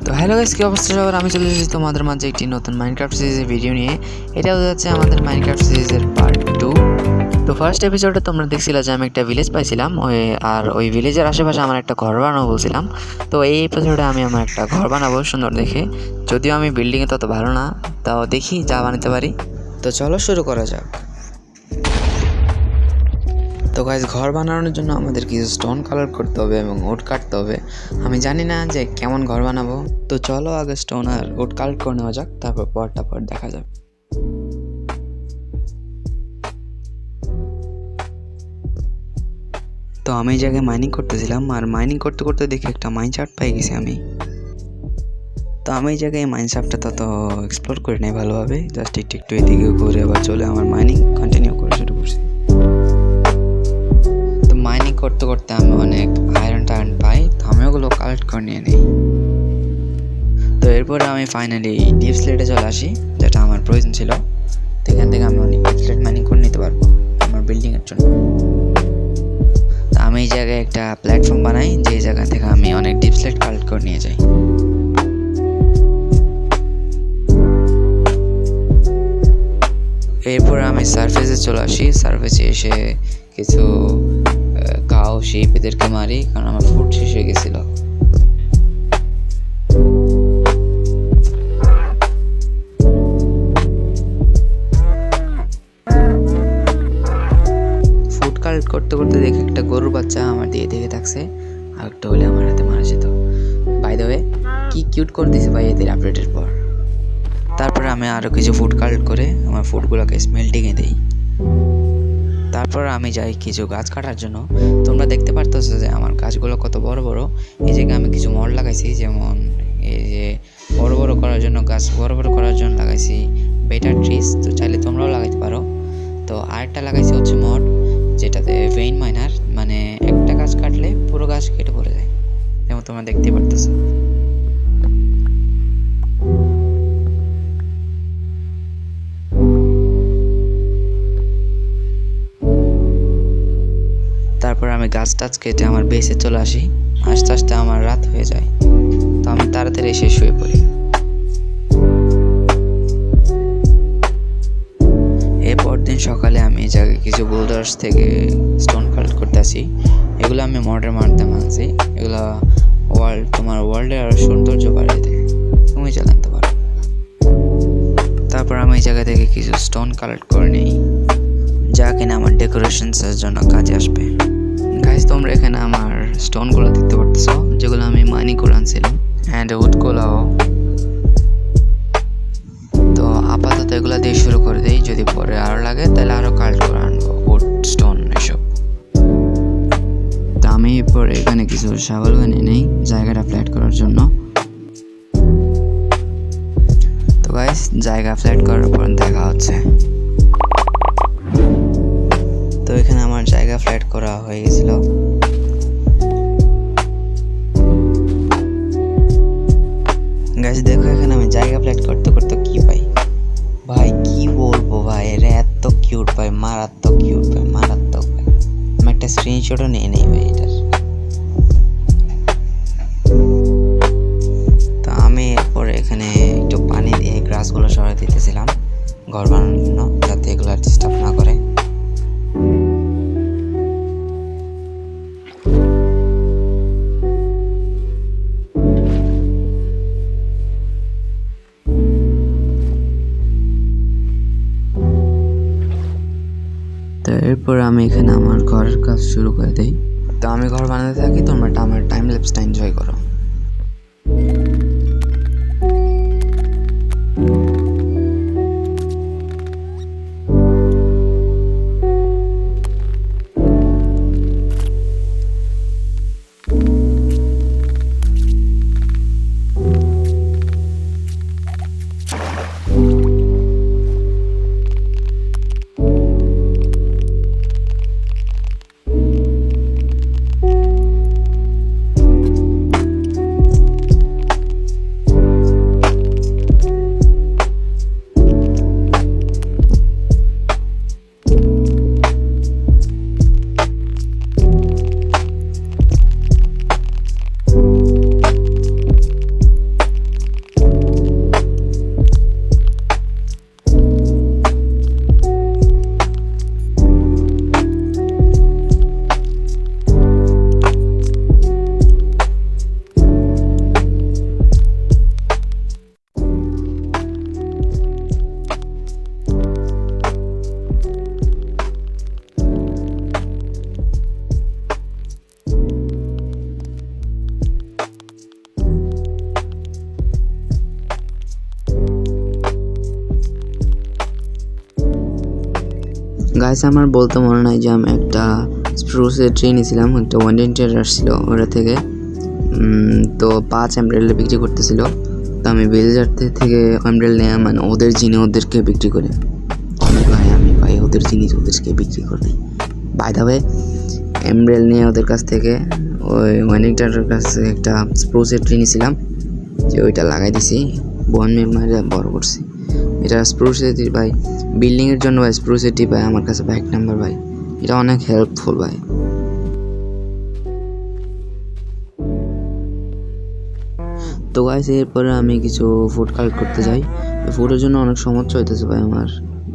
তো hello guys, কি অবস্থা সবার? আমি চলে এসেছি তোমাদের মাঝে একটি নতুন মাইনক্রাফট সিরিজের ভিডিও নিয়ে। এটা হচ্ছে আমাদের মাইনক্রাফট সিরিজের পার্ট 2। তো ফার্স্ট এপিসোডে তোমরা দেখছিলে যে আমি একটা ভিলেজ পাইছিলাম, আর ওই ভিলেজের আশেপাশে আমার একটা ঘর বানাবো বলছিলাম। তো এই এপিসোডে আমি আমার একটা ঘর বানাবো সুন্দর দেখে। যদিও আমি বিল্ডিংয়ে তত ভালো না, তাও দেখি যা বানাতে পারি। তো চলো শুরু করা যাক। তো গাইস, ঘর বানানোর জন্য আমাদের কিছু স্টোন কালেক্ট করতে হবে এবং উড কাটতে হবে। আমি জানি না যে কেমন ঘর বানাবো, তো চলো আগে স্টোন আর উড কালেক্ট করে নেওয়া যাক, তারপর পরটা পর দেখা যাবে। তো আমি এই জায়গায় মাইনিং করতেছিলাম, আর মাইনিং করতে করতে দেখি একটা মাইন শাফট পেয়ে গেছি আমি। তো আমি এই জায়গায় মাইন শাফটটা তত এক্সপ্লোর করি নাই ভালোভাবে, জাস্ট একটু একটু এদিকে ঘুরে আবার চলে আমার মাইনিং কন্টিনিউ করে শুরু করছি। তো মাইনিং করতে করতে আমি অনেক আয়রন পাই, তো আমি ওগুলো কালেক্ট করে নিয়ে নিই। তো এরপরে আমি ফাইনালি ডিপ স্লেটে চলে আসি, যেটা আমার প্রয়োজন ছিল। তো এখান থেকে আমি অনেক ডিপ স্লেট মাইনিং করে নিতে পারবো আমার বিল্ডিংয়ের জন্য। তো আমি এই জায়গায় একটা প্ল্যাটফর্ম বানাই, যে জায়গা থেকে আমি অনেক ডিপ স্লেট কালেক্ট করে নিয়ে যাই। এরপর আমি সারফেসে চলে আসি। সারফেসে এসে কিছু কাউ শিপ এদেরকে মারি, কারণ আমার ফুড শেষ হয়ে গেছিলো। ফুড কালেক্ট করতে করতে দেখে একটা গরুর বাচ্চা আমার দিয়ে দেখে থাকছে, আর একটা হলে আমার হাতে মারা যেত। বাই দ্য ওয়ে, কি কিউট করে দিয়েছে ভাই এদের আপডেটের পর। তারপরে আমি আরও কিছু ফুড কালেক্ট করে আমার ফুডগুলোকে স্মেল্টিংয়ে দিই। তারপর আমি যাই কিছু গাছ কাটার জন্য। তোমরা দেখতে পারতেছো যে আমার গাছগুলো কত বড় বড়। এই জায়গায় আমি কিছু মড লাগাইছি, যেমন এই যে বড় বড় করার জন্য গাছ বড় বড় করার জন্য লাগাইছি বেটার ট্রিজ। তো চাইলে তোমরাও লাগাইতে পারো। তো আরেকটা লাগাইছি হচ্ছে মড, যেটাতে ভেইন মাইনার, মানে একটা গাছ কাটলে পুরো গাছ কেটে পড়ে যায়, যেমন তোমরা দেখতে পারতেছো। তারপর আমি গাছ টাছ কেটে আমার বেসে চলে আসি। আস্তে আস্তে আমার রাত হয়ে যায়, তো আমি তাড়াতাড়ি এসে শুয়ে পড়ি। এরপর দিন সকালে আমি এই জায়গায় কিছু বোল্ডার্স থেকে স্টোন কালেক্ট করতে আসি। এগুলো আমি মডের মাধ্যমে আনছি। এগুলো তোমার ওয়ার্ল্ডে আরও সৌন্দর্য বাড়িয়ে দেয়, তুমি জানতে পারো। তারপর আমি এই জায়গা থেকে কিছু স্টোন কালেক্ট করে নিই, যা কিনা আমার ডেকোরেশনসের জন্য কাজে আসবে। গাইস, তোমরা এখানে আমার স্টোনগুলো দেখতে পারতেছো, যেগুলো আমি মাইনিং করে আনছিলাম, অ্যান্ড উডগুলোও। তো আপাতত এগুলো দিয়ে শুরু করে দিই, যদি পরে আরও লাগে তাহলে আরও কালেক্ট করে আনবো উড, স্টোন এসব। তো আমি এরপর এখানে কিছু শাবল বানিয়ে নেই জায়গাটা ফ্ল্যাট করার জন্য। তো গাইস, জায়গা ফ্ল্যাট করার পর দেখা হচ্ছে। তো এখানে আমার জায়গা ফ্ল্যাট করা হয়ে গেছিল। গাইস দেখো, এখানে আমি জায়গা ফ্ল্যাট করতে করতে কি পাই ভাই, কি বলবো ভাই, এরা এত কিউট ভাই, মারাত্মক কিউট ভাই, মারাত্মক ভাই। আমি একটা স্ক্রিনশটও নিয়ে নেই ভাই এটার। তো আমি এরপরে এখানে একটু পানি দিয়ে গ্রাসগুলো সরাই দিতেছিলাম ঘর বানানোর জন্য, যাতে এগুলো ডিস্টার্ব না করে। তো এরপর আমি এখানে আমার ঘরের কাজ শুরু করে দিই। তো আমি ঘর বানাতে থাকি, তোমরা আমার টাইম ল্যাপসটা এনজয় করো। গাইস আমার বলতে মনে নাই যে আমি একটা স্প্রুসের ট্রি নিয়েছিলাম, একটা 120 আসছিল ওটা থেকে। তো 5 এমব্রেলে বিক্রি করতেছিল। তো আমি ভিলেজার থেকে এমব্রেল নেওয়া মানে ওদের জিনিস ওদেরকে বিক্রি করে আমি ভাই ওদের জিনিস ওদেরকে বিক্রি করি। বাই দ্য ওয়ে এমব্রেল নিয়ে ওদের কাছ থেকে ওই ওয়ানিংটারের কাছে একটা স্প্রুসের ট্রি নিয়েছিলাম, যে ওইটা লাগাই দিছি, বন মেমারে বড় করছি। এটা স্প্রুসের ট্রি ভাই, বিল্ডিংয়ের জন্য ভাই স্প্রুসের ট্রি ভাই আমার কাছে ব্যাক নাম্বার ভাই, এটা অনেক হেল্পফুল ভাই। তো গাইস এরপরে আমি কিছু ফুড কালেক্ট করতে যাই। ফুডের জন্য অনেক সমস্যা হইতেছে ভাই আমার।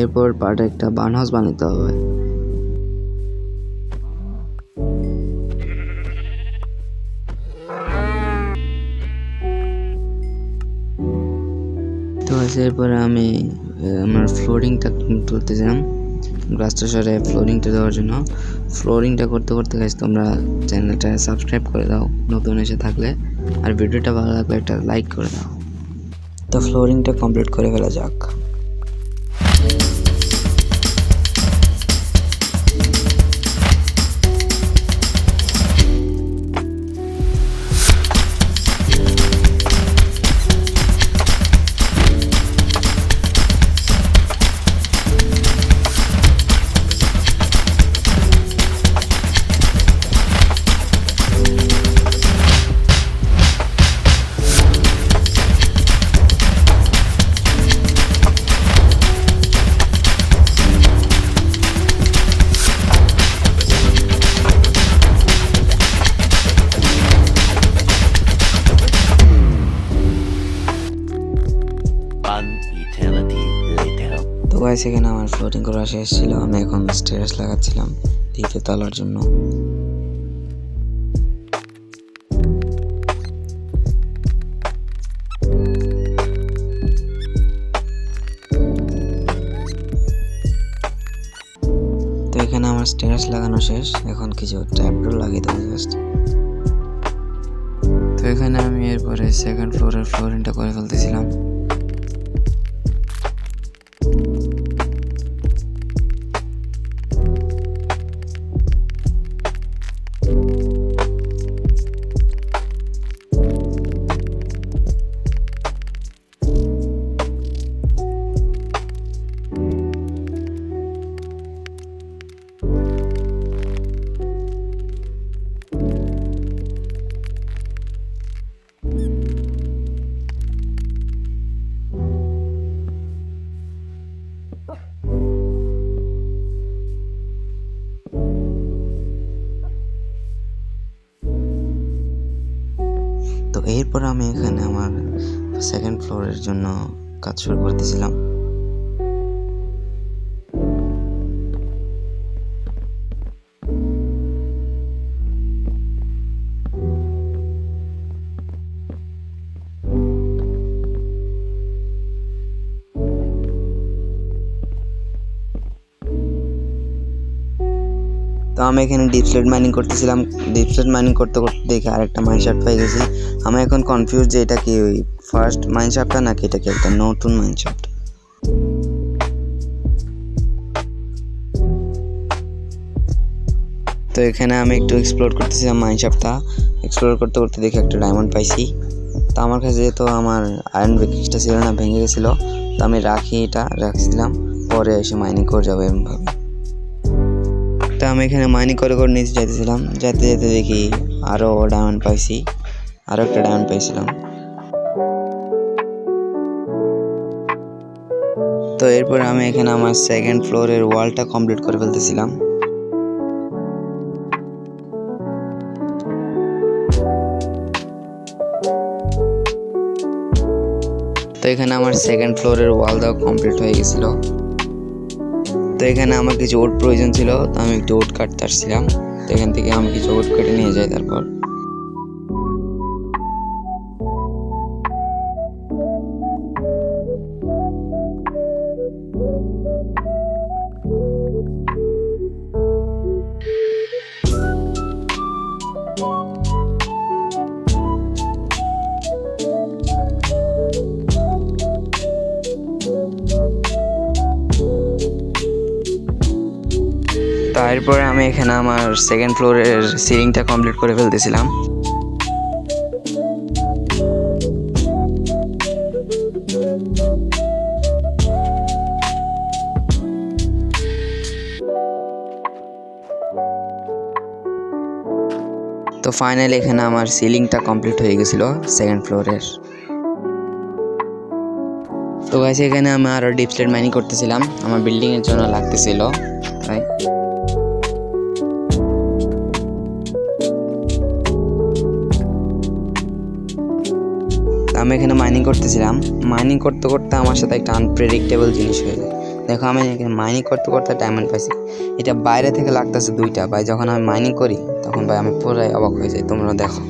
এরপর পার্টে একটা বার্ন হাউস বানাতে হবে। তো গাইস এরপরে আমি আমার ফ্লোরিংটা তুলতেছিলাম, গ্লাসটা সরে ফ্লোরিংটা দেওয়ার জন্য। ফ্লোরিংটা করতে করতে গাইস তোমরা চ্যানেলটা সাবস্ক্রাইব করে দাও নতুন এসে থাকলে, আর ভিডিওটা ভালো লাগলে একটা লাইক করে দাও। তো ফ্লোরিংটা কমপ্লিট করে ফেলা যাক। তো গাইস এখানে আমার ফ্লোটিং করা শেষ ছিল, আমি এখন স্টেয়ার্স লাগাচ্ছিলাম দ্বিতীয় তলার জন্য। তো এখানে আমার স্টেয়ার্স লাগানো শেষ, এখন কিছু ট্র্যাপডোর লাগিয়ে দেবো জাস্ট। তো এখানে আমি এরপরে সেকেন্ড ফ্লোরের ফ্লোরিংটা করে ফেলতেছিলাম। তো এরপর আমি এখানে আমার সেকেন্ড ফ্লোরের জন্য কাজ শুরু করতেছিলাম। তো আমি এখানে ডিপস্লেট মাইনিং করতেছিলাম, ডিপস্লেট মাইনিং করতে করতে দেখে আরেকটা মাইনশাফট পেয়ে গেছি। আমি এখন কনফিউজ যে এটা কি ওই ফার্স্ট মাইনশাফটটা নাকি এটা কি একটা নতুন মাইনশাফট। তো এখানে আমি একটু এক্সপ্লোর করতেছিলাম মাইনশাফটটা, এক্সপ্লোর করতে করতে দেখে একটা ডায়মন্ড পাইছি। তো আমার কাছে যেহেতু আমার আয়রন ব্রেকেজটা ছিল না, ভেঙে গেছিলো, তো আমি রাখছিলাম, পরে এসে মাইনিং করে যাবো এমনভাবে। তো আমি এখানে মাইনিং করে নিচে যাইতেছিলাম, যেতে যেতে দেখি আরও ডায়মন্ড পাইছি, আরও একটা ডায়মন্ড পাইছিলাম। তো এরপর আমি এখানে আমার সেকেন্ড ফ্লোরের ওয়ালটা কমপ্লিট করে ফেলতেছিলাম। তো এখানে আমার সেকেন্ড ফ্লোরের ওয়াল দেওয়া কমপ্লিট হয়ে গেছিলো। তো এখানে আমার কিছু উড প্রয়োজন ছিল, তো আমি একটু উড কাটতে আসছিলাম। তো এখান থেকে আমি কিছু উড কেটে নিয়ে যাই। তারপর তারপরে আমি এখানে আমার সেকেন্ড ফ্লোরের সিলিংটা কমপ্লিট করে ফেলতেছিলাম। তো ফাইনালি এখানে আমার সিলিংটা কমপ্লিট হয়ে গেছিলো সেকেন্ড ফ্লোরের। তো গাইস এখানে আমি আরও ডিপ স্লেট মাইনিং করতেছিলাম, আমার বিল্ডিংয়ের জন্য লাগতেছিল তাই। আমি এখানে মাইনিং করতেছিলাম, মাইনিং করতে করতে আমার সাথে একটা আনপ্রেডিক্টেবল জিনিস হয়ে যায়। দেখো আমি এখানে মাইনিং করতে করতে ডায়মন্ড পাইছি, এটা বাইরে থেকে লাগতেছে 2টা ভাই। যখন আমি মাইনিং করি তখন ভাই আমি পুরাই অবাক হয়ে যাই, তোমরা দেখো।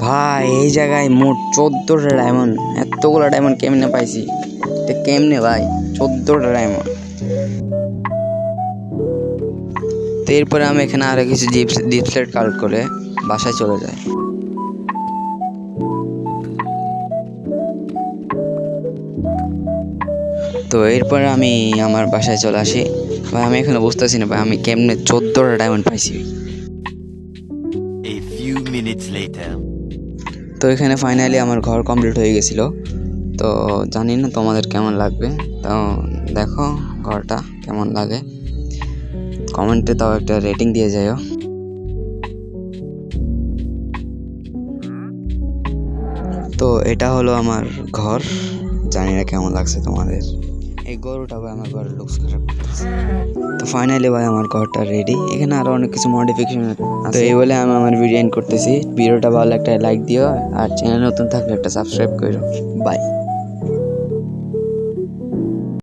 ভাই এই জায়গায় মোট 14টা ডায়মন্ড। এতগুলো ডায়মন্ড কেমনে পাইছি, এটা কেমনে ভাই 14টা ডায়মন্ড। তো এরপরে আমি এখানে আরো কিছু ডিপ স্লেট কালেক্ট করে বাসায় চলে যাই। তো এরপরে আমি আমার বাসায় চলে আসি। ভাই আমি এখানে বুঝতেছি না ভাই আমি কেমনে 14টা ডায়মন্ড পাইছি। তো এখানে ফাইনালি আমার ঘর কমপ্লিট হয়ে গেছিলো। তো জানি না তোমাদের কেমন লাগবে, তো দেখো ঘরটা কেমন লাগে কমেন্টে তাও একটা রেটিং দিয়ে যাও। তো এটা হলো আমার ঘর, জানি না কেমন লাগছে তোমাদের। এই গরুটা ভাই আমার ঘরের লুকস খারাপ করতেছে। তো ফাইনালি ভাই আমার ঘরটা রেডি, এখানে আরো অনেক কিছু মডিফিকেশন আছে। তো এই বলে আমি আমার ভিডিও এন্ড করতেছি। ভিডিওটা ভালো একটা লাইক দিও, আর চ্যানেল নতুন থাকলে একটা সাবস্ক্রাইব করো। বাই।